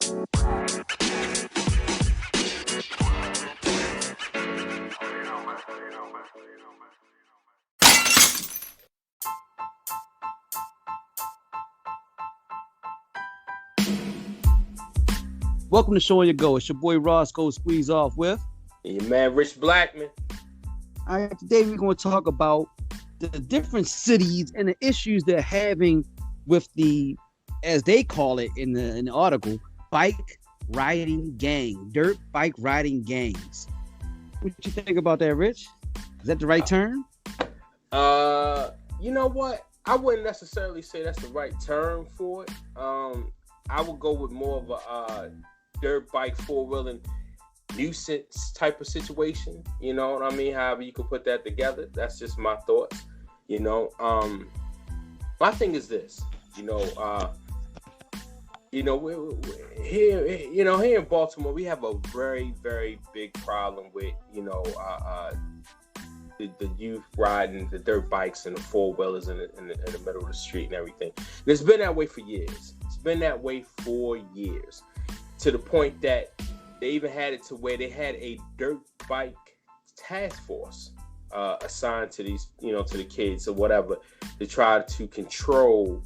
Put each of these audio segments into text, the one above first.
Welcome to Showing Your Go. It's your boy Roscoe Squeeze Off with. And your man Rich Blackman. All right, today we're going to talk about the different cities and the issues they're having with the, as they call it in the article, bike riding gang, dirt bike riding gangs. What you think about that, Rich? Is that the right term? You know what? I wouldn't necessarily say that's the right term for it. I would go with more of a dirt bike four-wheeling nuisance type of situation. You know what I mean? However you could put that together. That's just my thoughts. You know, my thing is this. Here in Baltimore, we have a very, very big problem with the youth riding the dirt bikes and the four-wheelers in the middle of the street and everything. And it's been that way for years. It's been that way for years, to the point that they even had it to where they had a dirt bike task force assigned to these, to the kids or whatever, to try to control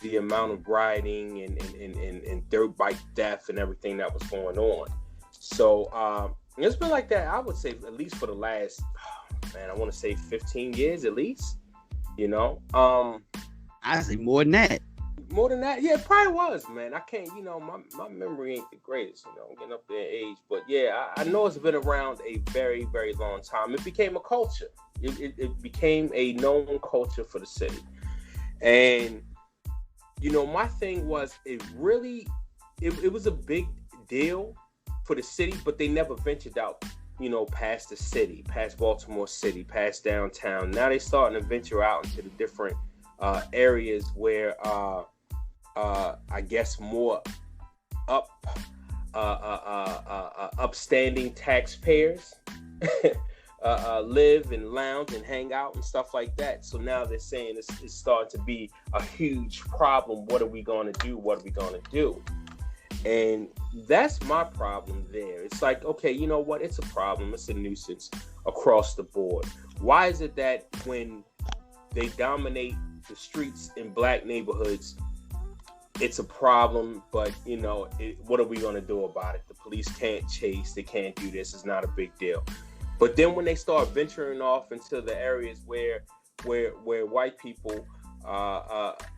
the amount of riding and dirt bike death and everything that was going on. So it's been like that, I would say, at least for the last, I want to say 15 years at least. I say more than that. More than that? Yeah, it probably was, man. I can't, my memory ain't the greatest, I'm getting up there in age. But yeah, I know it's been around a very, very long time. It became a culture. It became a known culture for the city. And, my thing was, it was a big deal for the city, but they never ventured out, past the city, past Baltimore City, past downtown. Now they're starting to venture out into the different areas where I guess more upstanding taxpayers live and lounge and hang out and stuff like that. So now they're saying it's starting to be a huge problem. What are we going to do? What are we going to do? And that's my problem there. It's like, okay, you know what? It's a problem. It's a nuisance across the board. Why is it that when they dominate the streets in black neighborhoods, it's a problem, but what are we going to do about it? The police can't chase, they can't do this, it's not a big deal. But then when they start venturing off into the areas where white people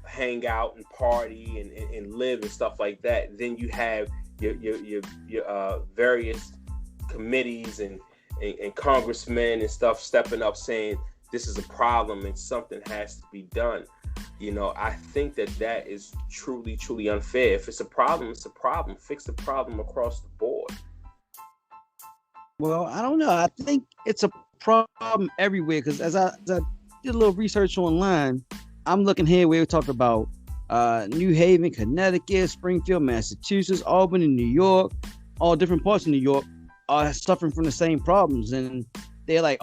hang out and party and live and stuff like that, then you have your various committees and congressmen and stuff stepping up saying this is a problem and something has to be done. I think that is truly, truly unfair. If it's a problem, it's a problem. Fix the problem across the board. Well, I don't know. I think it's a problem everywhere, because as I did a little research online, I'm looking here where we talk about New Haven, Connecticut, Springfield, Massachusetts, Albany, New York, all different parts of New York are suffering from the same problems. And they're like,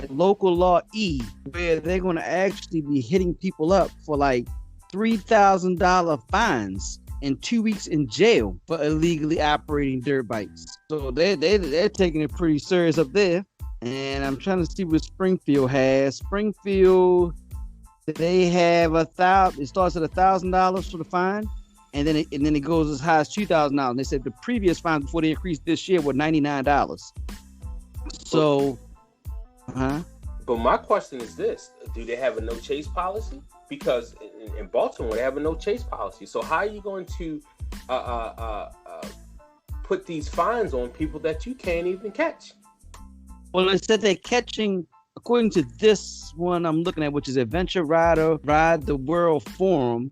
local law E, where they're going to actually be hitting people up for like $3,000 fines and 2 weeks in jail for illegally operating dirt bikes. So they're taking it pretty serious up there. And I'm trying to see what Springfield has. Springfield, they have it starts at $1,000 for the fine, and then it goes as high as $2,000. They said the previous fine before they increased this year were $99. So. But my question is this: do they have a no chase policy? Because in Baltimore they have a no chase policy. So how are you going to put these fines on people that you can't even catch? Well, it said they're catching, according to this one I'm looking at, which is Adventure Rider Ride the World Forum,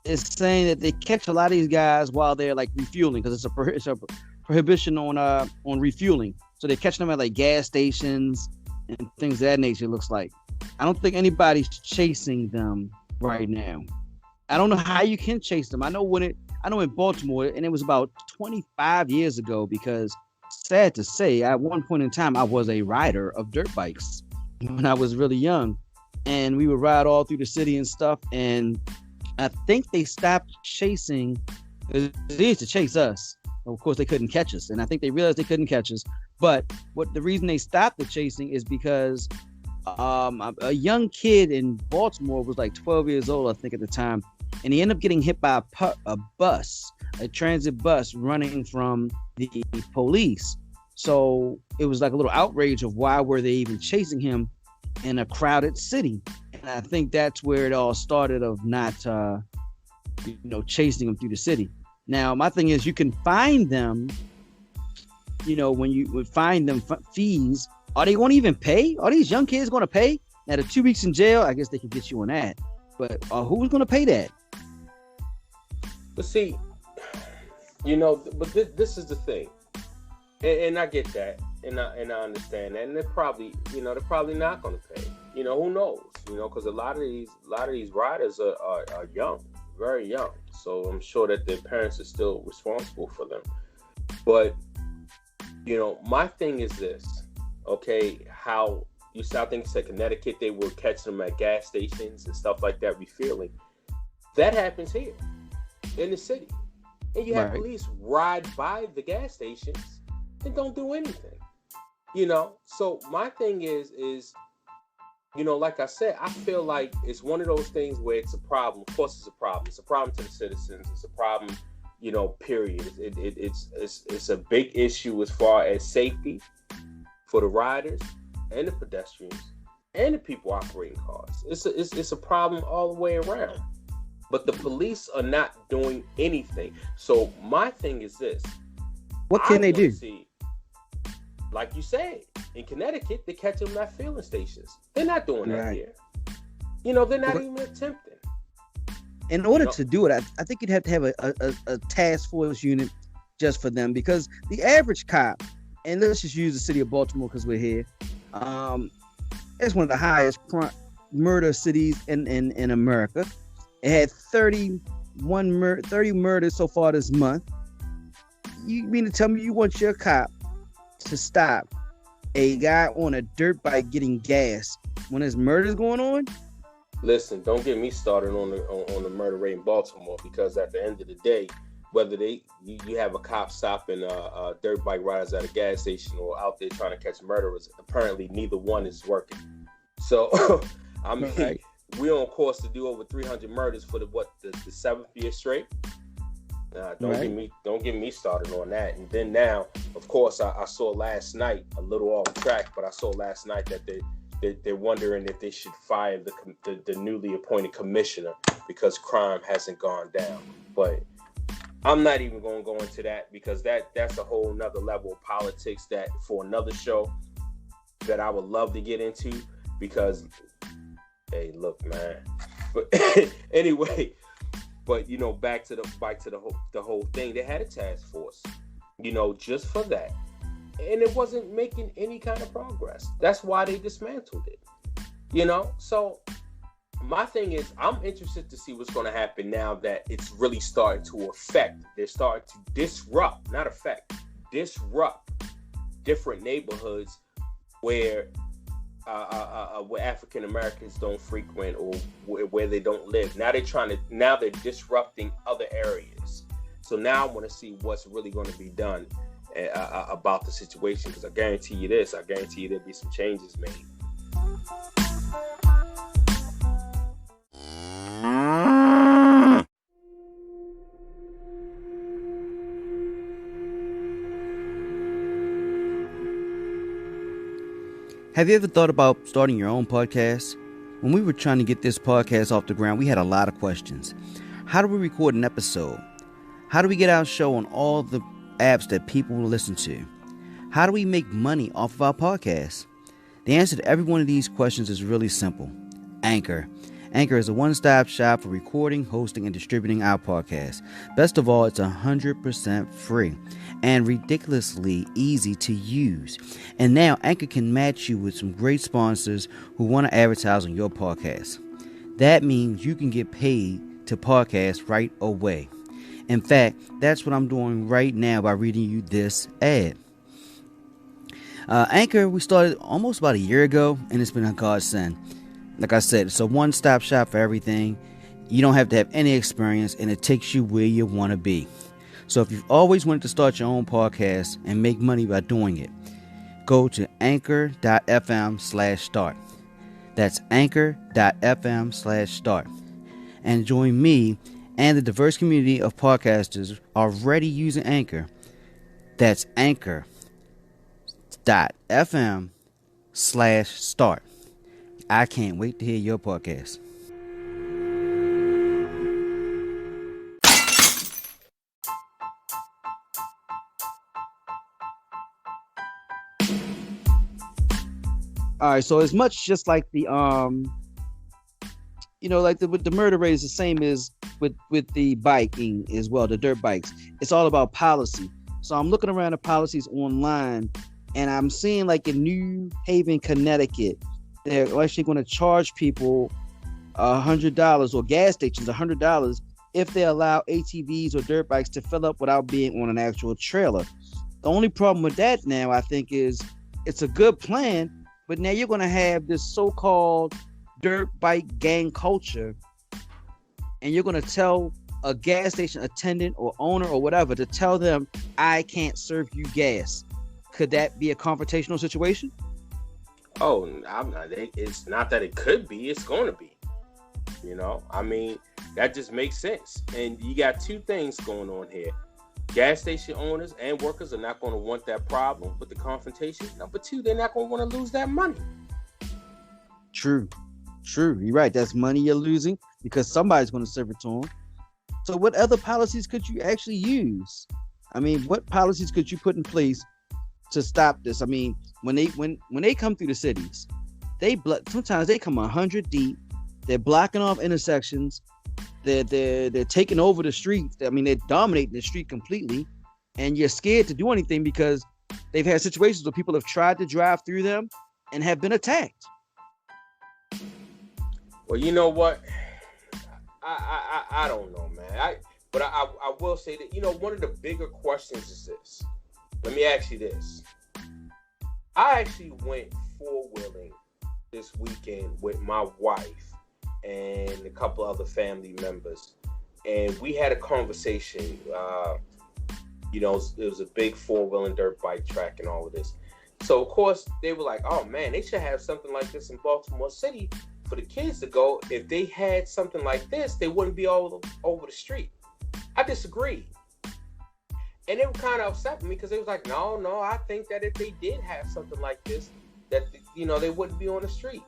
it's saying that they catch a lot of these guys while they're like refueling, because it's a prohibition on refueling. So they're catching them at like gas stations and things of that nature, it looks like. I don't think anybody's chasing them right now. I don't know how you can chase them. I know in Baltimore, and it was about 25 years ago, because sad to say, at one point in time, I was a rider of dirt bikes when I was really young. and we would ride all through the city and stuff. And I think they stopped chasing. They used to chase us. Of course, they couldn't catch us, and I think they realized they couldn't catch us. But the reason they stopped the chasing is because a young kid in Baltimore was like 12 years old, I think, at the time, and he ended up getting hit by a transit bus running from the police. So it was like a little outrage of why were they even chasing him in a crowded city. And I think that's where it all started, of not chasing him through the city. Now my thing is, you can find them, when you would find them fees. Are they going to even pay? Are these young kids going to pay? Now the 2 weeks in jail, I guess they could get you on that, but who's going to pay that? But see, but this is the thing, and I get that, and I understand that, and they're probably not going to pay. Who knows? Because a lot of these riders are young, very young. So I'm sure that their parents are still responsible for them. But my thing is this. Okay, how you South think said Connecticut, they will catch them at gas stations and stuff like that, refueling. That happens here in the city. And you have police ride by the gas stations and don't do anything. So my thing is, like I said, I feel like it's one of those things where it's a problem. Of course it's a problem. It's a problem to the citizens. It's a problem, period. It's a big issue as far as safety for the riders and the pedestrians and the people operating cars. It's a problem all the way around. But the police are not doing anything. So my thing is this. What can they do? Like you said, in Connecticut, they catch them at filling stations. They're not doing that here. They're not even attempting. In order to do it, I think you'd have to have a task force unit just for them, because the average cop, and let's just use the city of Baltimore because we're here, it's one of the highest murder cities in America. It had 30 murders so far this month. You mean to tell me you want your cop to stop a guy on a dirt bike getting gas when there's murders going on? Listen, don't get me started on the murder rate in Baltimore, because at the end of the day, whether you have a cop stopping dirt bike riders at a gas station or out there trying to catch murderers, apparently neither one is working. So I mean, we're on course to do over 300 murders for the seventh year straight. Don't get me started on that. And then now, of course, I saw last night, a little off track, but I saw last night that they're wondering if they should fire the newly appointed commissioner because crime hasn't gone down. But I'm not even going to go into that, because that's a whole nother level of politics that for another show that I would love to get into, because hey, look, man. But anyway, but back to the whole thing. They had a task force, just for that, and it wasn't making any kind of progress. That's why they dismantled it. So my thing is, I'm interested to see what's going to happen now that it's really starting to affect. They're starting to disrupt, not affect, disrupt different neighborhoods where African Americans don't frequent, or where they don't live. Now they're disrupting other areas. So now I want to see what's really going to be done about the situation, because I guarantee you there'll be some changes made. Have you ever thought about starting your own podcast? When we were trying to get this podcast off the ground, we had a lot of questions. How do we record an episode? How do we get our show on all the apps that people will listen to? How do we make money off of our podcast? The answer to every one of these questions is really simple. Anchor. Anchor is a one-stop shop for recording, hosting, and distributing our podcast. Best of all, it's 100% free and ridiculously easy to use. And now Anchor can match you with some great sponsors who want to advertise on your podcast. That means you can get paid to podcast right away. In fact, that's what I'm doing right now by reading you this ad. Anchor, we started almost about a year ago, and it's been a godsend. Like I said, it's a one-stop shop for everything. You don't have to have any experience, and it takes you where you want to be. So if you've always wanted to start your own podcast and make money by doing it, go to anchor.fm/start. That's anchor.fm/start. And join me and the diverse community of podcasters already using Anchor. That's anchor.fm/start. I can't wait to hear your podcast. All right, so as much just like the like with the murder rate is the same as with the biking as well, the dirt bikes. It's all about policy. So I'm looking around the policies online, and I'm seeing like in New Haven, Connecticut, they're actually going to charge people $100, or gas stations $100 if they allow ATVs or dirt bikes to fill up without being on an actual trailer. The only problem with that now, I think, is it's a good plan, but now you're going to have this so-called dirt bike gang culture, and you're going to tell a gas station attendant or owner or whatever to tell them, I can't serve you gas. Could that be a confrontational situation? Oh, I'm not. It's not that it could be. It's going to be. I mean, that just makes sense. And you got two things going on here. Gas station owners and workers are not going to want that problem with the confrontation. Number two, they're not going to want to lose that money. True. You're right. That's money you're losing because somebody's going to serve it to them. So what other policies could you actually use? I mean, what policies could you put in place to stop this? I mean, when they come through the cities, sometimes they come 100 deep. They're blocking off intersections. They're taking over the streets. I mean, they're dominating the street completely, and you're scared to do anything because they've had situations where people have tried to drive through them and have been attacked. Well, you know what? I don't know, man. But I will say that, one of the bigger questions is this. Let me ask you this. I actually went four-wheeling this weekend with my wife and a couple other family members. And we had a conversation. It was a big four-wheeling dirt bike track and all of this. So, of course, they were like, oh, man, they should have something like this in Baltimore City for the kids to go. If they had something like this, they wouldn't be all over the street. I disagreed. And they were kind of upset with me because they was like, no, I think that if they did have something like this, that, they wouldn't be on the street.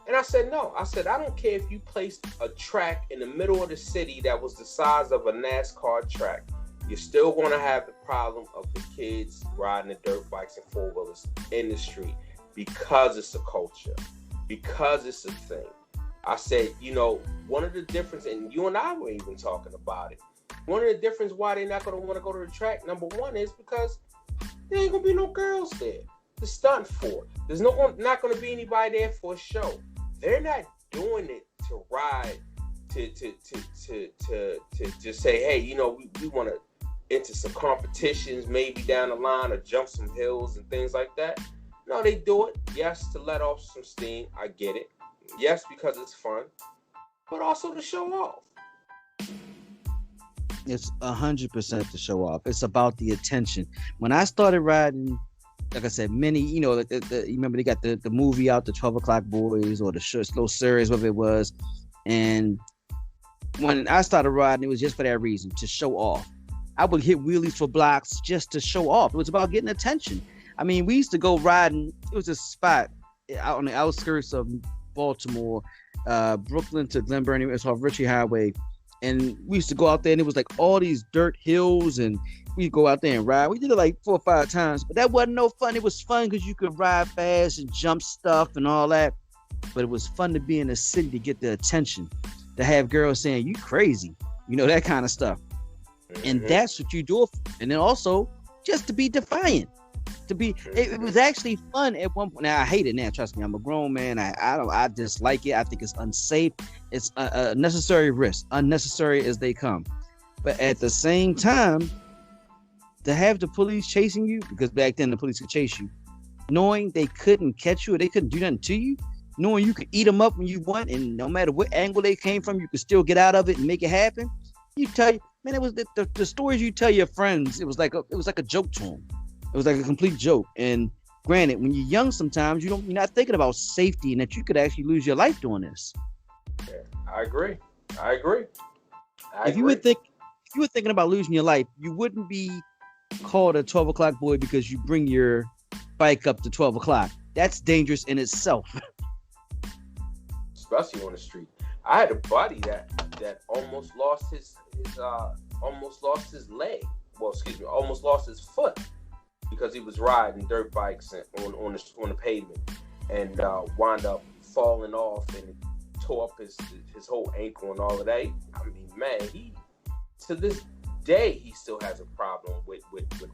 And I said, no. I said, I don't care if you placed a track in the middle of the city that was the size of a NASCAR track. You're still going to have the problem of the kids riding the dirt bikes and four-wheelers in the street because it's a culture, because it's a thing. I said, one of the difference, and you and I were even talking about it, one of the difference why they're not going to want to go to the track, number one, is because there ain't going to be no girls there to stunt for. There's not going to be anybody there for a show. They're not doing it to ride, to just say, hey, we want to enter some competitions maybe down the line or jump some hills and things like that. No, they do it, yes, to let off some steam. I get it. Yes, because it's fun, but also to show off. It's 100% to show off. It's about the attention. When I started riding, like I said, many, you remember they got the movie out, the 12 O'Clock Boys, or the slow series, whatever it was. And when I started riding, it was just for that reason, to show off. I would hit wheelies for blocks just to show off. It was about getting attention. I mean, we used to go riding. It was a spot out on the outskirts of Baltimore, Brooklyn to Glen Burnie. It's called Ritchie Highway. And we used to go out there, and it was like all these dirt hills, and we'd go out there and ride. We did it like 4 or 5 times, but that wasn't no fun. It was fun because you could ride fast and jump stuff and all that. But it was fun to be in the city to get the attention, to have girls saying, you crazy, that kind of stuff. Mm-hmm. And that's what you do. And then also just to be defiant. It was actually fun at one point. Now I hate it now. Trust me, I'm a grown man. I dislike it. I think it's unsafe. It's a necessary risk, unnecessary as they come. But at the same time, to have the police chasing you, because back then the police could chase you, knowing they couldn't catch you or they couldn't do nothing to you, knowing you can eat them up when you want, and no matter what angle they came from, you can still get out of it and make it happen. You tell you, man, it was the stories you tell your friends. It was like a joke to them. It was like a complete joke. And granted, when you're young, sometimes you're not thinking about safety and that you could actually lose your life doing this. Yeah, I agree. If you were thinking about losing your life, you wouldn't be called a 12 o'clock boy because you bring your bike up to 12 o'clock. That's dangerous in itself. Especially on the street. I had a buddy that almost lost his leg. Well, excuse me, almost lost his foot because he was riding dirt bikes on the pavement and wound up falling off and tore up his whole ankle and all of that. I mean, man, he to this day he still has a problem with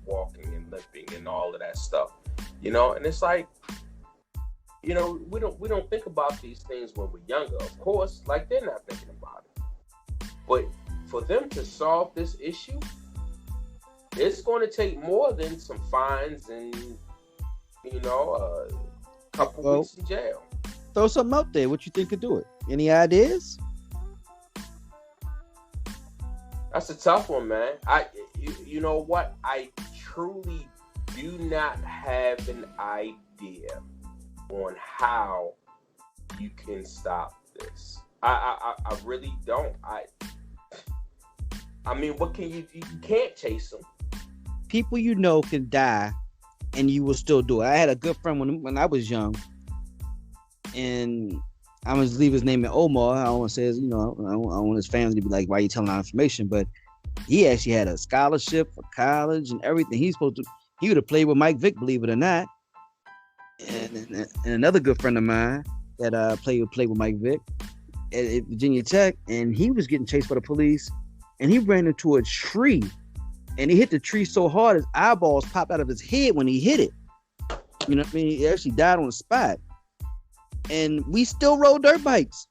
walking and limping and all of that stuff. And it's like, we don't think about these things when we're younger. Of course, like they're not thinking about it. But for them to solve this issue, it's going to take more than some fines and a couple weeks in jail. Throw something out there. What you think could do it? Any ideas? That's a tough one, man. You know what? I truly do not have an idea on how you can stop this. I really don't. I mean, what can you can't chase them. People can die and you will still do it. I had a good friend when I was young, and I'm gonna leave his name in Omar. I don't want to say I don't want his family to be like, why are you telling our information? But he actually had a scholarship for college and everything. He would have played with Mike Vick, believe it or not. And another good friend of mine that played with Mike Vick at Virginia Tech, and he was getting chased by the police, and he ran into a tree, and he hit the tree so hard his eyeballs popped out of his head when he hit it. You know what I mean? He actually died on the spot. And we still rode dirt bikes.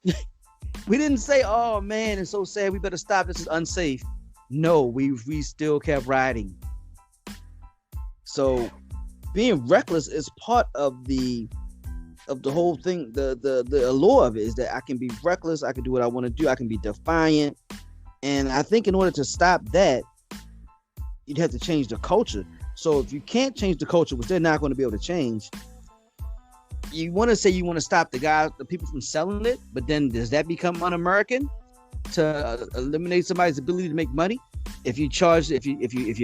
We didn't say, "Oh man, it's so sad. We better stop. This is unsafe." No, we still kept riding. So, being reckless is part of the whole thing. The allure of it is that I can be reckless. I can do what I want to do. I can be defiant. And I think in order to stop that, you'd have to change the culture. So if you can't change the culture, which they're not going to be able to change, you want to say you want to stop the people from selling it, but then does that become un-American to eliminate somebody's ability to make money? If you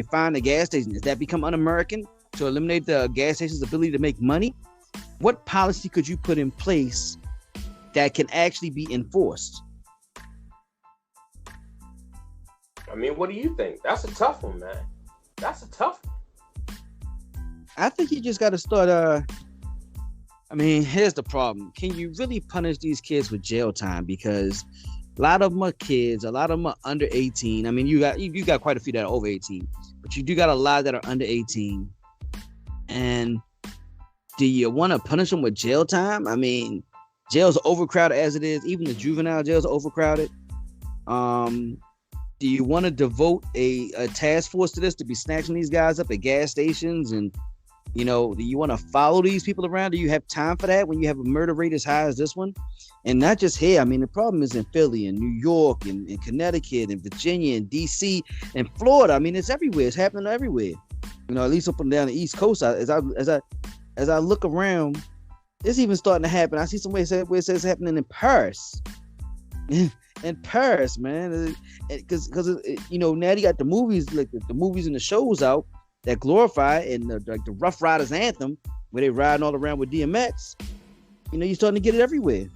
find a gas station, does that become un-American to eliminate the gas station's ability to make money? What policy could you put in place that can actually be enforced? I mean, what do you think? That's a tough one, man. That's a tough one. I think you just got to start. Here's the problem. Can you really punish these kids with jail time? Because a lot of them are kids. A lot of them are under 18. I mean, you got quite a few that are over 18, but you do got a lot that are under 18. And do you want to punish them with jail time? I mean, jails are overcrowded as it is. Even the juvenile jails are overcrowded. Do you want to devote a task force to this, to be snatching these guys up at gas stations? And, do you want to follow these people around? Do you have time for that when you have a murder rate as high as this one? And not just here. I mean, the problem is in Philly and New York and Connecticut and Virginia and DC and Florida. I mean, it's everywhere. It's happening everywhere. At least up and down the East Coast. As I look around, it's even starting to happen. I see some where it says it's happening in Paris. In Paris, man, because now you got the movies, like the movies and the shows out that glorify and like the Rough Riders anthem where they riding all around with DMX. You're starting to get it everywhere.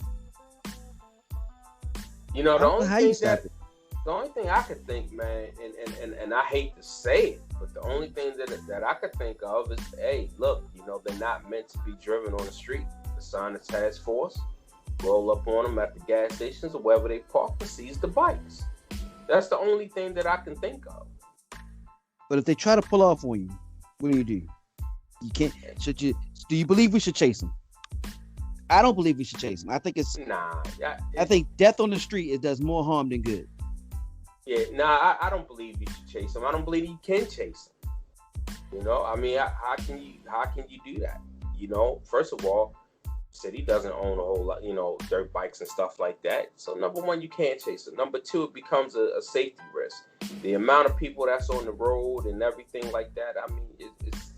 The only thing I could think, man, and I hate to say it, but the only thing that I could think of is, hey, look, they're not meant to be driven on the street. Assign a task force, roll up on them at the gas stations or wherever they park and seize the bikes. That's the only thing that I can think of. But if they try to pull off on you, what do? You can't. Do you believe we should chase them? I don't believe we should chase them. I think I think death on the street does more harm than good. Yeah, I don't believe you should chase them. I don't believe you can chase them. How can you do that? First of all, Said he doesn't own a whole lot, dirt bikes and stuff like that. So number one, you can't chase it. Number two, it becomes a safety risk. The amount of people that's on the road and everything like that. I mean, it's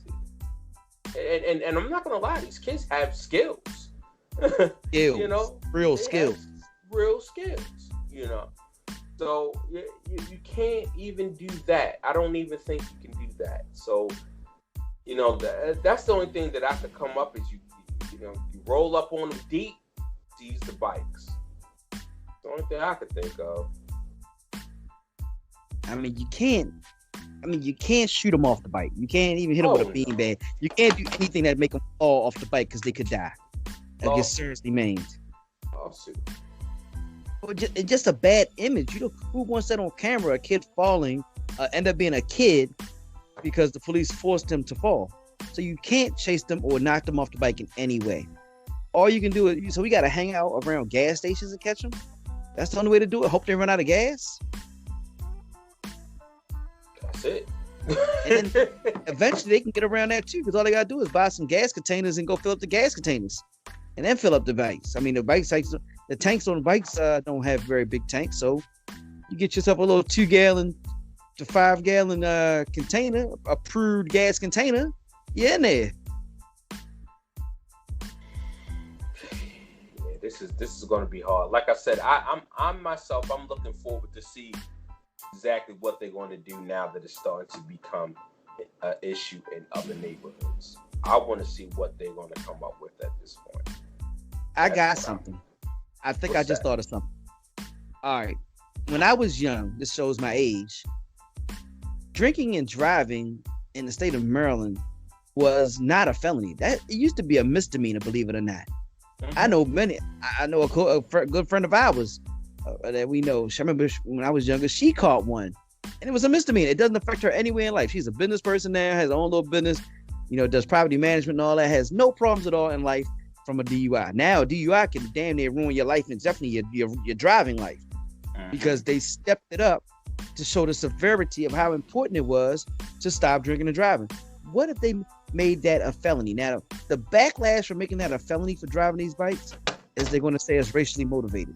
and I'm not gonna lie, these kids have skills. Skills, real skills, real skills. So you can't even do that. I don't even think you can do that. So that's the only thing that I could come up is you roll up on them deep, seize the bikes. The only thing I could think of. I mean, you can't shoot them off the bike. You can't even hit them with a beanbag. You can't do anything that make them fall off the bike because they could die. Or get seriously maimed. Lawsuit. It's just a bad image. Who wants that on camera? A kid falling, end up being a kid because the police forced him to fall. So you can't chase them or knock them off the bike in any way. All you can do is, so we got to hang out around gas stations and catch them. That's the only way to do it. Hope they run out of gas. That's it. And then eventually they can get around that too, because all they got to do is buy some gas containers and go fill up the gas containers, and then fill up the bikes. I mean, the tanks on the bikes don't have very big tanks, so you get yourself a little 2-gallon to 5-gallon container, approved gas container. You're in there. Yeah, this is going to be hard. Like I said, I'm myself. I'm looking forward to see exactly what they're going to do now that it's starting to become an issue in other neighborhoods. I want to see what they're going to come up with at this point. I got something. I think I just thought of something. All right. When I was young, this shows my age, drinking and driving in the state of Maryland was not a felony. That it used to be a misdemeanor, believe it or not. Mm-hmm. I know a good friend of ours that we know. I remember when I was younger, she caught one, and it was a misdemeanor. It doesn't affect her anywhere in life. She's a business person now, has her own little business, does property management and all that, has no problems at all in life from a DUI. Now, DUI can damn near ruin your life and definitely your driving life, because they stepped it up to show the severity of how important it was to stop drinking and driving. What if they made that a felony? Now, the backlash for making that a felony for driving these bikes is they're going to say it's racially motivated.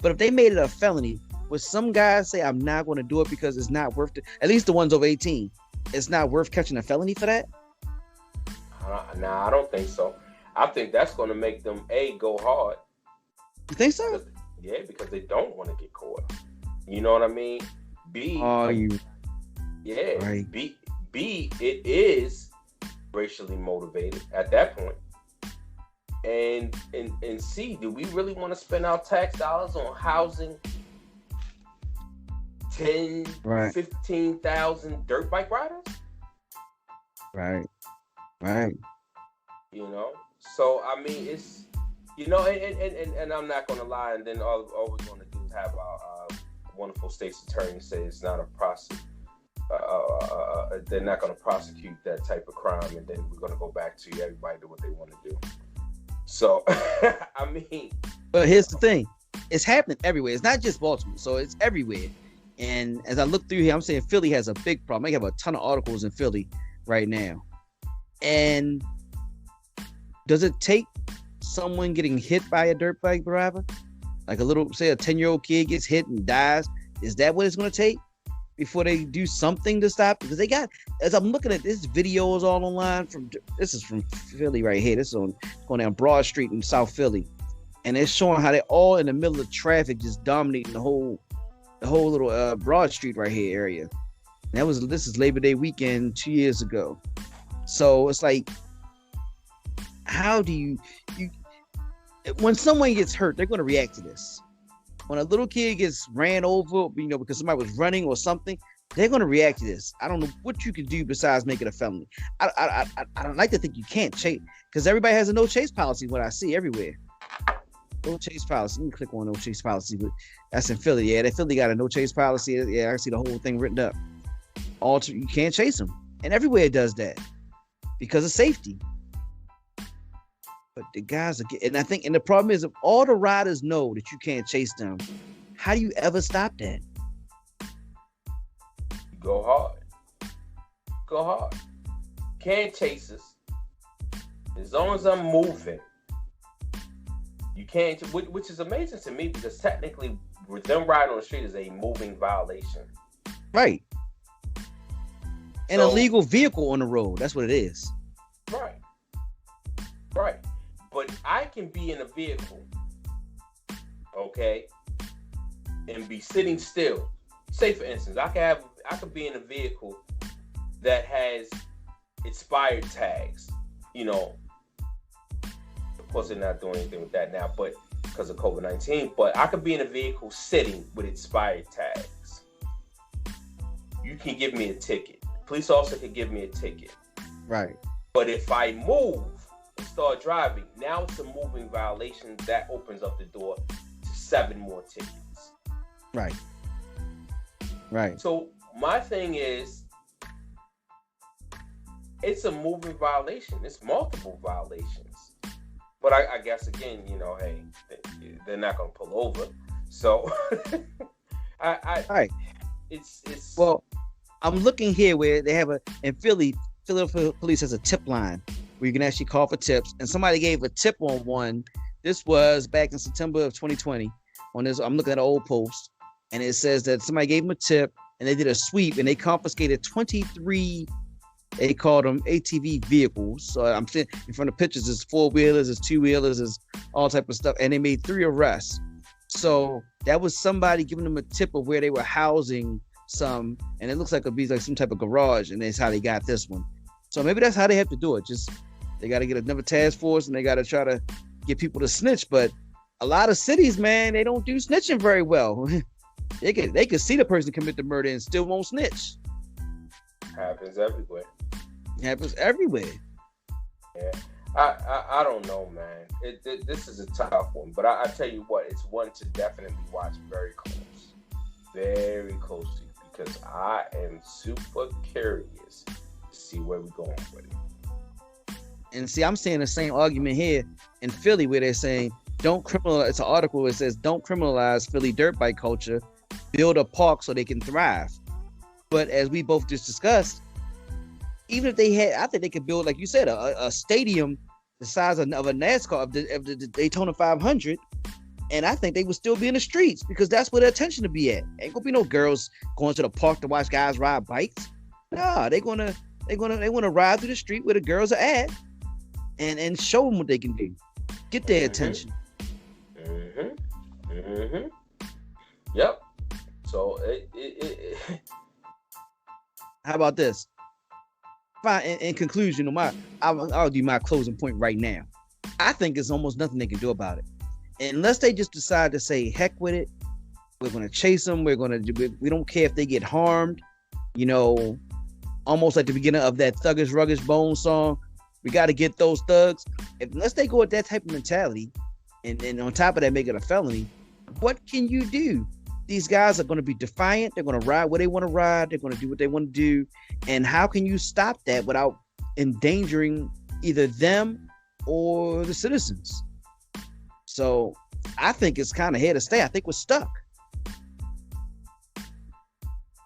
But if they made it a felony, would some guys say, I'm not going to do it because it's not worth it? At least the ones over 18. It's not worth catching a felony for that? Nah, I don't think so. I think that's going to make them, A, go hard. You think so? Because they don't want to get caught. You know what I mean? B, right. B, it is racially motivated at that point. And C, do we really want to spend our tax dollars on housing 10, 15,000 dirt bike riders? Right. So I mean, it's and I'm not gonna lie, and then all we're gonna do is have our wonderful state's attorney say it's not a process. They're not gonna prosecute that type of crime, and then we're gonna go back to everybody do what they want to do. So I mean, but here's the thing: it's happening everywhere. It's not just Baltimore, so it's everywhere. And as I look through here, I'm saying Philly has a big problem. I have a ton of articles in Philly right now. And does it take someone getting hit by a dirt bike driver? Like a 10-year-old kid gets hit and dies. Is that what it's going to take before they do something to stop? Because as I'm looking at this, videos all online this is from Philly right here. This is going down Broad Street in South Philly. And it's showing how they're all in the middle of traffic, just dominating the whole little Broad Street right here area. And this is Labor Day weekend 2 years ago. So it's like, how do you when someone gets hurt, they're going to react to this. When a little kid gets ran over, because somebody was running or something, they're going to react to this. I don't know what you can do besides make it a felony. I don't like to think you can't chase, because everybody has a no chase policy. What I see everywhere, no chase policy. Let me click on no chase policy, but that's in Philly. Yeah, Philly got a no chase policy. Yeah, I see the whole thing written up. You can't chase them, and everywhere it does that because of safety. But the guys are and the problem is, if all the riders know that you can't chase them, how do you ever stop that? Go hard. Can't chase us. As long as I'm moving, You can't, which is amazing to me because technically, with them riding on the street is a moving violation. Right. An illegal vehicle on the road. That's what it is. Right. Right. But I can be in a vehicle, okay, and be sitting still. Say, for instance, I could be in a vehicle that has expired tags. You know, of course, they're not doing anything with that now, but because of COVID-19. But I could be in a vehicle sitting with expired tags. You can give me a ticket. Police officer can give me a ticket. Right. But if I move and start driving, now it's a moving violation that opens up the door to 7 more tickets. Right. Right. So my thing is, it's a moving violation. It's multiple violations. But I guess again, you know, hey, they're not gonna pull over. So right. It's well, I'm looking here where they have in Philadelphia Police has a tip line where you can actually call for tips, and somebody gave a tip on one. This was back in September of 2020. On this, I'm looking at an old post, and it says that somebody gave them a tip, and they did a sweep, and they confiscated 23. They called them ATV vehicles. So I'm seeing in front of pictures, there's 4-wheelers, there's 2-wheelers, there's all type of stuff, and they made 3 arrests. So that was somebody giving them a tip of where they were housing some, and it looks like it'd be like some type of garage, and that's how they got this one. So maybe that's how they have to do it. Just they got to get another task force, and they got to try to get people to snitch. But a lot of cities, man, they don't do snitching very well. they could see the person commit the murder and still won't snitch. Happens everywhere. It happens everywhere. Yeah, I don't know, man. This is a tough one, but I tell you what, it's one to definitely watch very closely, because I am super curious to see where we're going with it. And see, I'm seeing the same argument here in Philly where they're saying, don't criminalize. It's an article that says, don't criminalize Philly dirt bike culture, build a park so they can thrive. But as we both just discussed, even if they had, I think they could build, like you said, a stadium the size of a NASCAR, of the Daytona 500, and I think they would still be in the streets because that's where the attention to be at. Ain't gonna be no girls going to the park to watch guys ride bikes. Nah, they wanna ride through the street where the girls are at, and show them what they can do, get their attention. Yep. So How about this? Fine. In conclusion, I'll do my closing point right now. I think there's almost nothing they can do about it, unless they just decide to say, heck with it. We're going to chase them. We don't care if they get harmed. You know, almost like the beginning of that Thuggish Ruggish Bone song. We got to get those thugs. Unless they go with that type of mentality, and on top of that, make it a felony, what can you do? These guys are going to be defiant. They're going to ride where they want to ride. They're going to do what they want to do. And how can you stop that without endangering either them or the citizens? So I think it's kind of here to stay. I think we're stuck.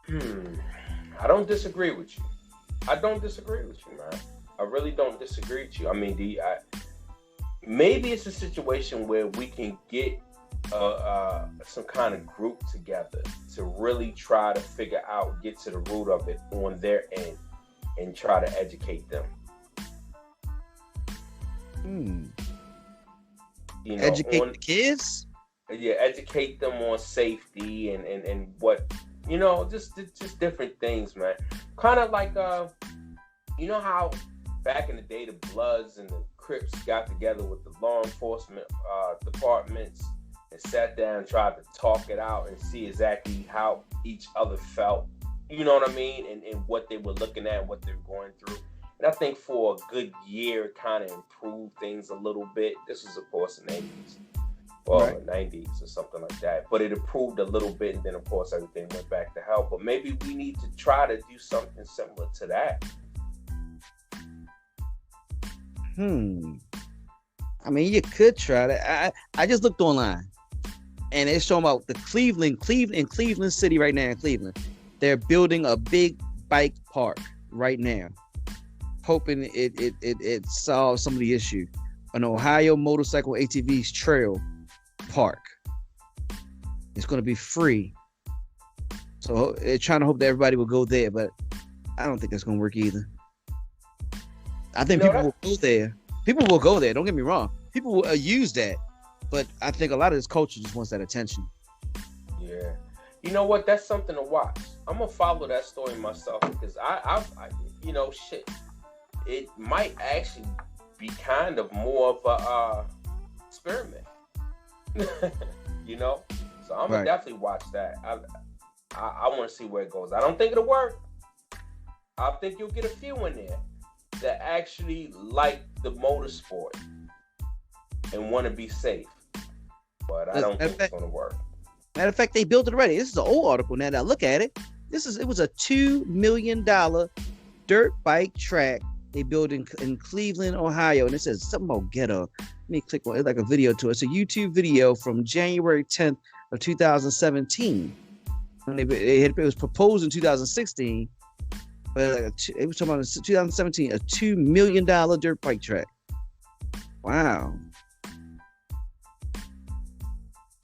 I don't disagree with you. Man. I really don't disagree with you. I mean, maybe it's a situation where we can get some kind of group together to really try to figure out, get to the root of it on their end, and try to educate them. You know, educate the kids. Yeah, educate them on safety and what, you know, just different things, man. Kind of like you know how back in the day the Bloods and the Crips got together with the law enforcement departments and sat down and tried to talk it out and see exactly how each other felt, you know what I mean, and what they were looking at and what they're going through. And I think for a good year, it kind of improved things a little bit. This was, of course, the 80s. Or right. 90s or something like that. But it improved a little bit, and then, of course, everything went back to hell. But maybe we need to try to do something similar to that. I mean, you could try that. I just looked online, and it's showing about the Cleveland City right now in Cleveland. They're building a big bike park right now, hoping it solves some of the issue. an Ohio motorcycle ATVs trail park. It's going to be free. So they're trying to hope that everybody will go there, but I don't think that's going to work either. I think people will go there. People will go there. Don't get me wrong. People will use that, but I think a lot of this culture just wants that attention. Yeah. You know what? That's something to watch. I'm gonna follow that story myself because I shit. It might actually be kind of more of a experiment. You know, so I'm gonna definitely watch that. I want to see where it goes. I don't think it'll work. I think you'll get a few in there that actually like the motorsport and want to be safe, but I don't think it's gonna work. Matter of fact, they built it already. This is an old article now that I look at it. It was a $2 million dirt bike track they built in Cleveland, Ohio. And it says something about ghetto. Let me click on it, like a video to it. It's a YouTube video from January 10th of 2017. And it was proposed in 2016. But it was talking about 2017, a $2 million dirt bike track. Wow.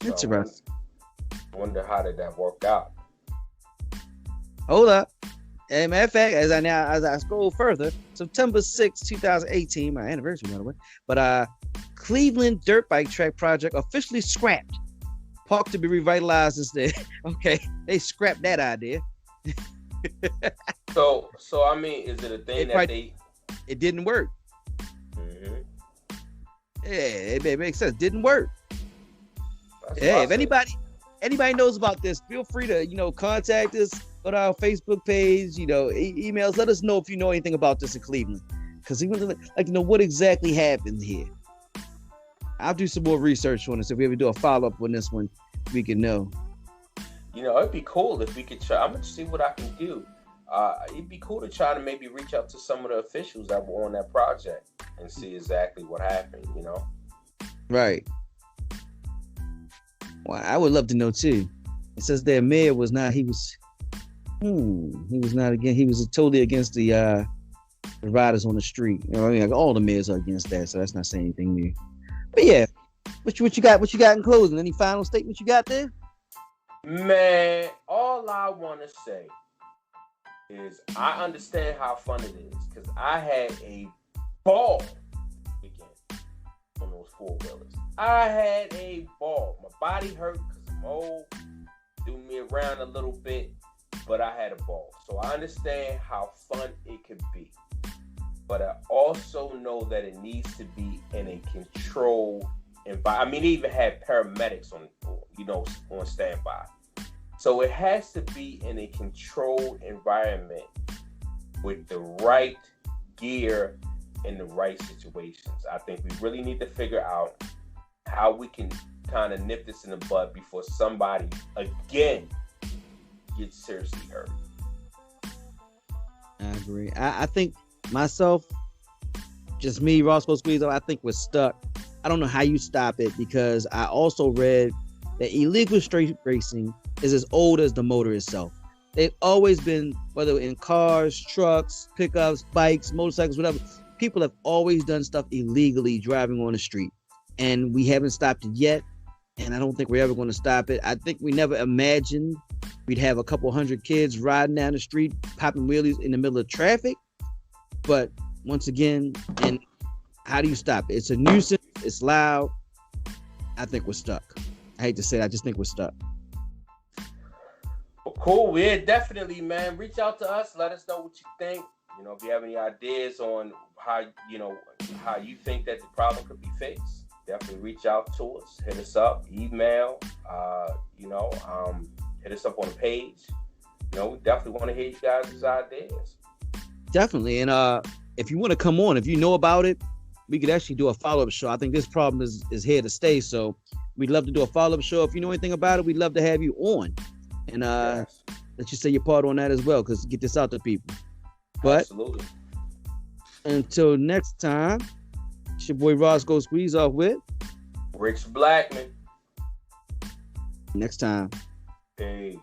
Interesting. Wonder how did that work out? Hold up. As a matter of fact, as I scroll further, September 6, 2018, my anniversary, by the way. But Cleveland dirt bike track project officially scrapped. Park to be revitalized instead. Okay, they scrapped that idea. So I mean, is it a thing it didn't work? Mm-hmm. Yeah, it makes sense. Didn't work. Hey, if anybody knows about this, feel free to, contact us on our Facebook page, emails. Let us know if you know anything about this in Cleveland. Because we would like to know what exactly happened here. I'll do some more research on this. If we ever do a follow-up on this one, we can know. It'd be cool if we could try. I'm going to see what I can do. It'd be cool to try to maybe reach out to some of the officials that were on that project and see exactly what happened, Right. Well, I would love to know too. It says their mayor was not. He was not again. He was totally against the riders on the street. Like all the mayors are against that, so that's not saying anything new. But yeah, what you got? What you got in closing? Any final statements you got there? Man, all I want to say is I understand how fun it is because I had a ball weekend on those 4-wheelers. I had a ball. My body hurt because I'm old. Threw me around a little bit, but I had a ball. So I understand how fun it could be. But I also know that it needs to be in a controlled environment. I mean, they even had paramedics on standby. So it has to be in a controlled environment with the right gear in the right situations. I think we really need to figure out how we can kind of nip this in the bud before somebody again gets seriously hurt. I agree. I think myself, just me, Roscoe Squeeze, I think we're stuck. I don't know how you stop it because I also read that illegal street racing is as old as the motor itself. They've always been, whether in cars, trucks, pickups, bikes, motorcycles, whatever, people have always done stuff illegally driving on the street. And we haven't stopped it yet. And I don't think we're ever going to stop it. I think we never imagined we'd have a couple hundred kids riding down the street, popping wheelies in the middle of traffic. But once again, and how do you stop it? It's a nuisance. It's loud. I think we're stuck. I hate to say it. I just think we're stuck. Well, cool. Yeah, definitely, man. Reach out to us. Let us know what you think. If you have any ideas on how you think that the problem could be fixed, definitely reach out to us. Hit us up, email, hit us up on the page. We definitely want to hear you guys' ideas. Definitely. And if you want to come on, if you know about it, we could actually do a follow-up show. I think this problem is here to stay. So we'd love to do a follow-up show. If you know anything about it, we'd love to have you on. And yes. Let you say your part on that as well, because get this out to people. But absolutely. Until next time, it's your boy Roscoe Squeeze off with Rich Blackman. Next time. Peace.